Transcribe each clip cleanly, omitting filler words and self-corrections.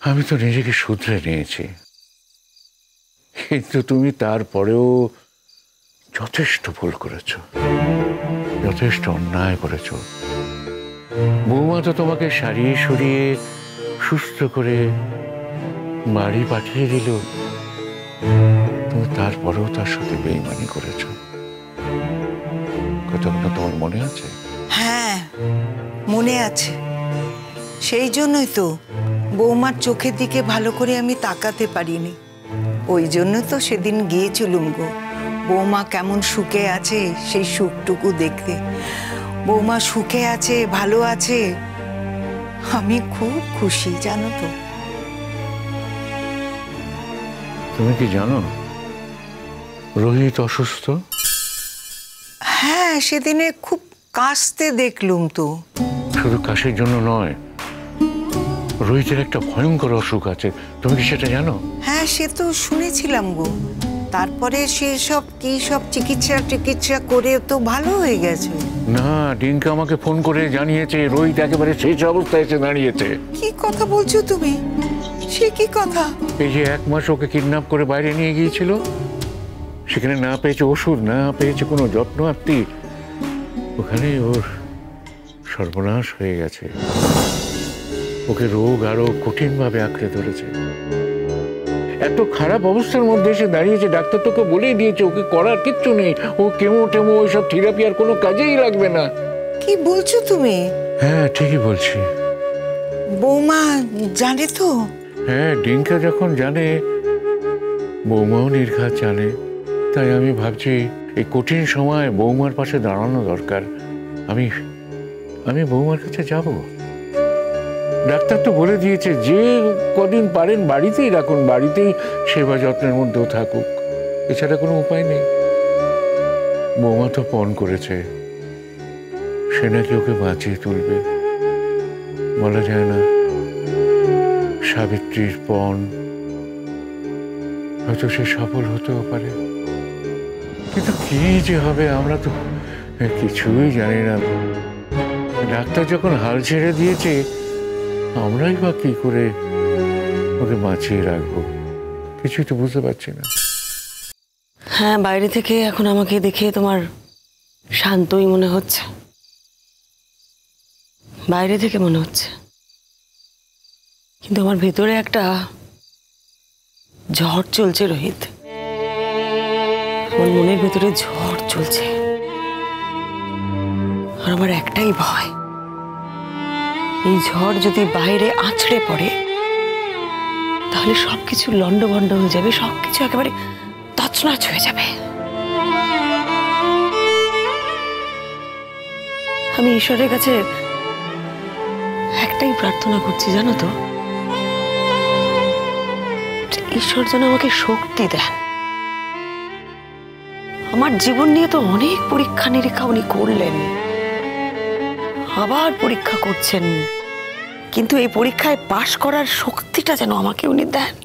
আমি তো নিজেকে শুধরে নিয়েছি, কিন্তু তুমি তারপরেও যথেষ্ট ভুল করেছ, যথেষ্ট অন্যায় করেছ। বৌমা তো তোমাকে সারিয়ে সরিয়ে সুস্থ করে বাড়ি পাঠিয়ে দিল, তুমি তারপরেও তার সাথে বেইমানি করেছ। কথাগুলো তোমার মনে আছে? হ্যাঁ, মনে আছে। সেই জন্যই তো বৌমার চোখের দিকে ভালো করে আমি তাকাতে পারিনি। ওই জন্য তো সেদিন গিয়েছিলুম গো, বৌমা কেমন সুখে আছে সেই সুখটুকু দেখতে। বৌমা সুখে আছে, ভালো আছে, আমি খুব খুশি, জানো তো। তুমি কি জানো রোহিত অসুস্থ? হ্যাঁ, সেদিনে খুব কাশতে দেখলুম তো। শুধু কাশির জন্য নয়, রোহিতের একটা ভয়ঙ্কর অসুখ আছে, তুমি কি সেটা জানো? হ্যাঁ, সে তো শুনেছিলাম গো। তারপরে সে সব কি সব চিকিৎসা করে তো ভালো হয়ে গেছে। না, ডিঙ্কা আমাকে ফোন করে জানিয়েছে রোহিত একেবারে শেষ অবস্থায় এসে দাঁড়িয়েছে। কি কথা বলছো তুমি? সে কি কথা? এই যে 1 মাস ওকে কিডন্যাপ করে বাইরে নিয়ে গিয়েছিল, সেখানে না পেয়েছে ওষুধ, না পেয়েছে কোনো যত্ন আত্মি, ওখানে ওর সর্বনাশ হয়ে গেছে। ওকে রোগ আরো কঠিনভাবে আঁকড়ে ধরেছে। এত খারাপ অবস্থার মধ্যে এসে দাঁড়িয়েছে, ডাক্তার তোকে বলেই দিয়েছে ওকে করার কিচ্ছু নেই, ও কেমো টেমো ওইসব থেরাপি আর কোনো কাজেই লাগবে না। কি বলছো তুমি? হ্যাঁ, ঠিকই বলছি। বৌমা জানে তো? হ্যাঁ, ডিঙ্কা যখন জানে, বৌমাও নির্ঘাত জানে। তাই আমি ভাবছি এই কঠিন সময় বৌমার পাশে দাঁড়ানো দরকার। আমি বৌমার কাছে যাব। ডাক্তার তো বলে দিয়েছে যে কদিন পারেন বাড়িতেই রাখুন, বাড়িতেই সেবা যত্নের মধ্যেও থাকুক, এছাড়া কোনো উপায় নেই। বৌমা তো পণ করেছে, সে নাকি ওকে বাঁচিয়ে তুলবে। বলা যায় না, সাবিত্রীর পণ হয়তো সে সফল হতেও পারে, কিন্তু কি যে হবে আমরা তো কিছুই জানি না। ডাক্তার যখন হাল ছেড়ে দিয়েছে, আমরাই বা কি করে ওকে বাঁচিয়ে রাখবো, কিছুই তো বুঝতে পারছি না। হ্যাঁ, বাইরে থেকে এখন আমাকে দেখে তোমার শান্তই মনে হচ্ছে, বাইরে থেকে মনে হচ্ছে, কিন্তু আমার ভেতরে একটা ঝড় চলছে রোহিত। আমার মনের ভেতরে ঝড় চলছে, আর আমার একটাই ভয়, এই ঝড় যদি বাইরে আছড়ে পড়ে তাহলে সবকিছু লন্ডভন্ড হয়ে যাবে, সবকিছু একেবারে তছনছ হয়ে যাবে। আমি ঈশ্বরের কাছে একটাই প্রার্থনা করছি, জানো তো, ঈশ্বর যেন আমাকে শক্তি দেন। আমার জীবন নিয়ে তো অনেক পরীক্ষা নিরীক্ষা উনি করলেন, আবার পরীক্ষা করছেন, কিন্তু এই পরীক্ষায় পাশ করার শক্তিটা যেন আমাকে উনি দেন।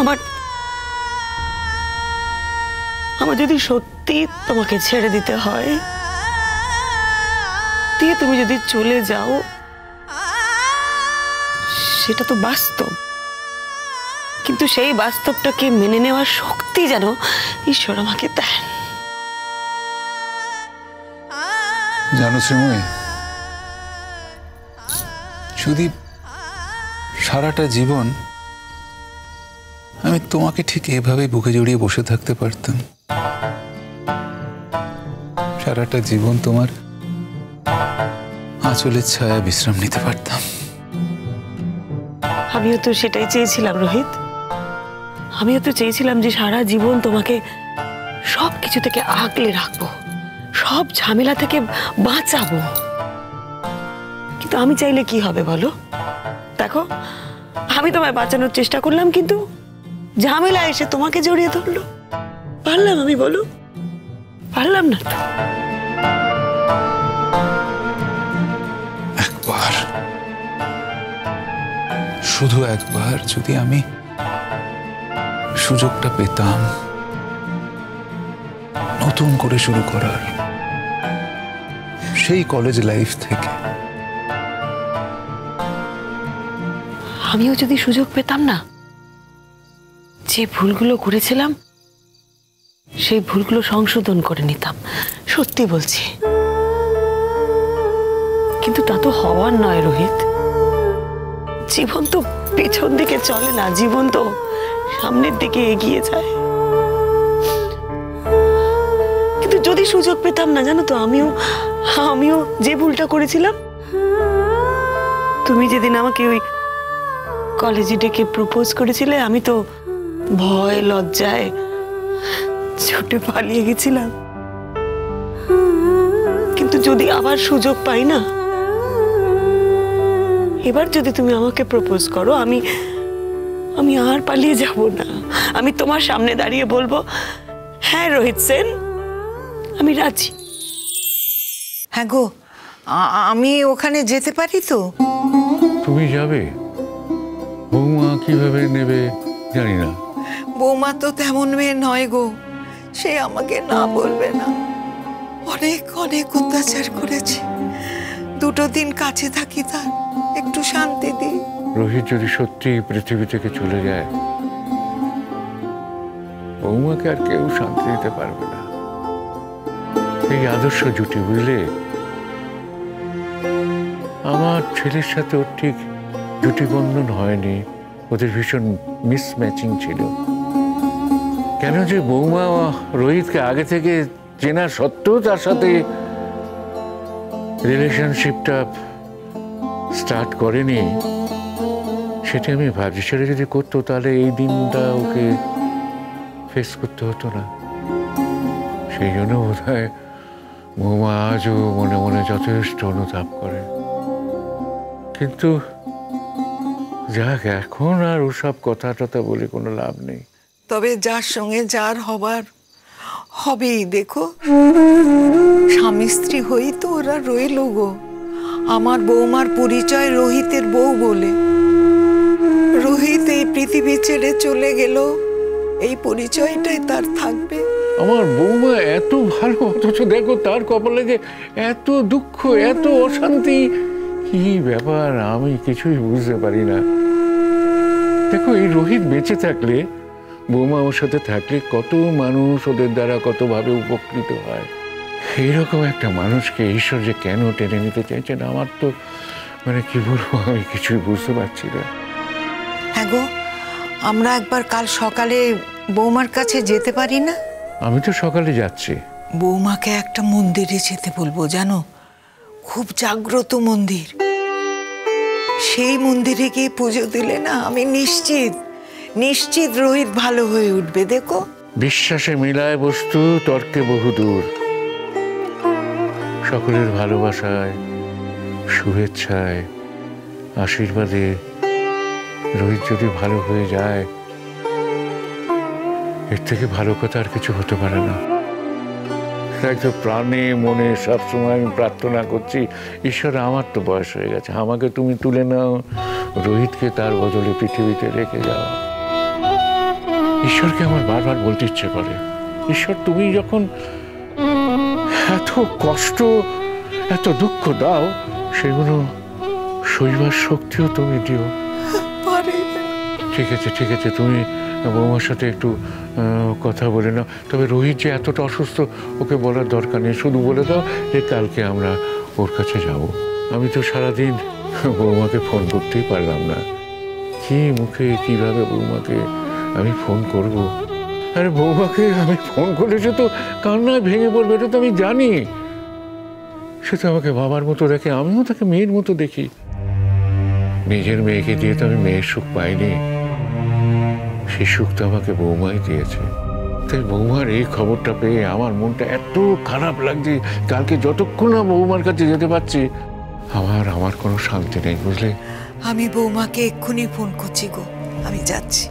আমার যদি সত্যি তোমাকে ছেড়ে দিতে হয়, দিয়ে তুমি যদি চলে যাও, সেটা তো বাস্তব, কিন্তু সেই বাস্তবটাকে মেনে নেওয়ার শক্তি যেন ঈশ্বর আমাকে দেন। জানো শ্রীময়ী, যদি সারাটা জীবন আমি তোমাকে ঠিক এভাবে বুকে জড়িয়ে বসে থাকতে পারতাম, সারাটা জীবন তোমার আঁচলের ছায়া বিশ্রাম নিতে পারতাম। আমিও তো সেটাই চেয়েছিলাম রোহিত, আমিও তো চেয়েছিলাম যে সারা জীবন তোমাকে সব কিছু থেকে আগলে রাখবো, সব ঝামেলা থেকে বাঁচাবো। কিন্তু আমি চাইলে কি হবে বলো? দেখো, আমি তোমায় বাঁচানোর চেষ্টা করলাম, কিন্তু ঝামেলা এসে তোমাকে জড়িয়ে ধরলো। পারলাম আমি, বলো? পারলাম না তো। একবার, শুধু একবার যদি আমি সুযোগটা পেতাম নতুন করে শুরু করার, সেই কলেজ লাইফ থেকে আমিও যদি সুযোগ পেতাম না, যে ভুলগুলো করেছিলাম সেই ভুলগুলো সংশোধন করে নিতাম, সত্যি বলছি। কিন্তু তা তো হওয়ার নয় রোহিত। জীবন তো পেছন দিকে চলে না, জীবন তো সামনের দিকে এগিয়ে যায়। কিন্তু যদি সুযোগ পেতাম না, জানো তো, আমিও যে ভুলটা করেছিলাম, তুমি যেদিন আমাকে ওই কলেজে ডেকে প্রপোজ করেছিলে, আমি তো ভয় লজ্জায় ছুটে পালিয়ে গেছিলাম। কিন্তু যদি আবার সুযোগ পাই না, এবার যদি তুমি আমাকে প্রপোজ করো, আমি আর পালিয়ে যাব না। আমি তোমার সামনে দাঁড়িয়ে বলবো, হ্যাঁ রোহিত সেন, আমি রাজি। হ্যাঁ গো, আমি ওখানে যেতে পারি তো? তুমি যাবে? বৌমা কিভাবে নেবে জানি না। বৌমা তো তেমন মেয়ে নয় গো, সে আমাকে না বলবে না। অনেক অনেক অত্যাচার করেছে। দুটো দিন কাছে থাকি, তার একটু শান্তি দিই। রোহিত যদি সত্যি পৃথিবী থেকে চলে যায়, বৌমাকে আর কেউ শান্তি দিতে পারবে না। এই আদর্শ জুটি, বুঝলে? আমার ছেলের সাথে ওর ঠিক জুটি বন্ধন হয়নি, ওদের ভীষণ মিসম্যাচিং ছিল। কেন যে বৌমা রোহিতকে আগে থেকে চেনা সত্ত্বেও তার সাথে রিলেশনশিপটা স্টার্ট করেনি, সেটা আমি ভাবছি। সেটা যদি করতো তাহলে এই দিনটা ওকে ফেস করতে হতো না। সেই জন্য বোধ হয় বৌমা আজও মনে মনে যথেষ্ট অনুতাপ করে। কিন্তু যাক, এখন আর ওসব কথা টথা বলে কোনো লাভ নেই। তবে যার সঙ্গে যার হবার হবেই। দেখো, স্বামী স্ত্রী হই তো ওরা রইল গো। আমার বৌমার পরিচয় রোহিতের বউ বলে। রোহিত এই পৃথিবী ছেড়ে চলে গেল, এই পরিচয়টাই তার থাকবে। আমার বৌমা এত ভালো, অথচ দেখো তার কপালে যে এত দুঃখ, এত অশান্তি। কি ব্যাপার, আমি কিছুই বুঝতে পারি না। দেখো, এই রোহিত বেঁচে থাকলে, বৌমা ওর সাথে থাকলে, কত মানুষ ওদের দ্বারা কতভাবে উপকৃত হয়। এইরকম একটা মানুষকে ঈশ্বর যে কেন টেনে নিতে চাইছেন, আমার তো মানে কি বলবো, আমি কিছুই বুঝতে পারছি না। হ্যাঁ গো, আমরা একবার কাল সকালে বৌমার কাছে যেতে পারি না? আমি তো সকালে যাচ্ছি। বৌমাকে একটা মন্দিরে যেতে বলবো, জানো, খুব জাগ্রত মন্দির। সেই মন্দিরে গিয়ে পুজো দিলে না, আমি নিশ্চিত রোহিত ভালো হয়ে উঠবে। দেখো, বিশ্বাসে মিলায় বস্তু, তর্কে বহুদূর। সকলের ভালোবাসায়, শুভেচ্ছায়, আশীর্বাদে রোহিত যদি ভালো হয়ে যায়, এর থেকে ভালো কথা আর কিছু হতে পারে না। একদম প্রাণে মনে সবসময় আমি প্রার্থনা করছি, ঈশ্বর, আমার তো বয়স হয়ে গেছে, আমাকে তুমি তুলে নাও, রোহিতকে তার বদলে পৃথিবীতে রেখে যাও। ঈশ্বরকে আমার বারবার বলতে ইচ্ছে করে, ঈশ্বর, তুমি যখন এত কষ্ট, এত দুঃখ দাও, সেগুলো সইবার শক্তিও তুমি দিও। ঠিক আছে, তুমি বৌমার সাথে একটু কথা বলে নাও। তবে রোহিত যে এতটা অসুস্থ, ওকে বলার দরকার নেই, শুধু বলে দাও যে কালকে আমরা ওর কাছে যাব। আমি তো সারাদিন বৌমাকে ফোন করতেই পারলাম না। কি মুখে কিভাবে বৌমাকে আমি ফোন করব? আরে বৌমাকে আমি ফোন করলে সে তো কান্নায় ভেঙে পড়বে, এটা তো আমি জানি। সে তো আমাকে বাবার মতো দেখে, আমিও তাকে মেয়ের মতো দেখি। নিজের মেয়েকে দিয়ে তো আমি মেয়ের সুখ পাইনি, সেই সুখ তো আমাকে বৌমাই দিয়েছে। তাই বৌমার এই খবরটা পেয়ে আমার মনটা এত খারাপ লাগছে। কালকে যতক্ষণ না বৌমার কাছে যেতে পারছি, আমার কোনো শান্তি নেই, বুঝলে? আমি বৌমাকে এক্ষুনি ফোন করছি গো, আমি যাচ্ছি।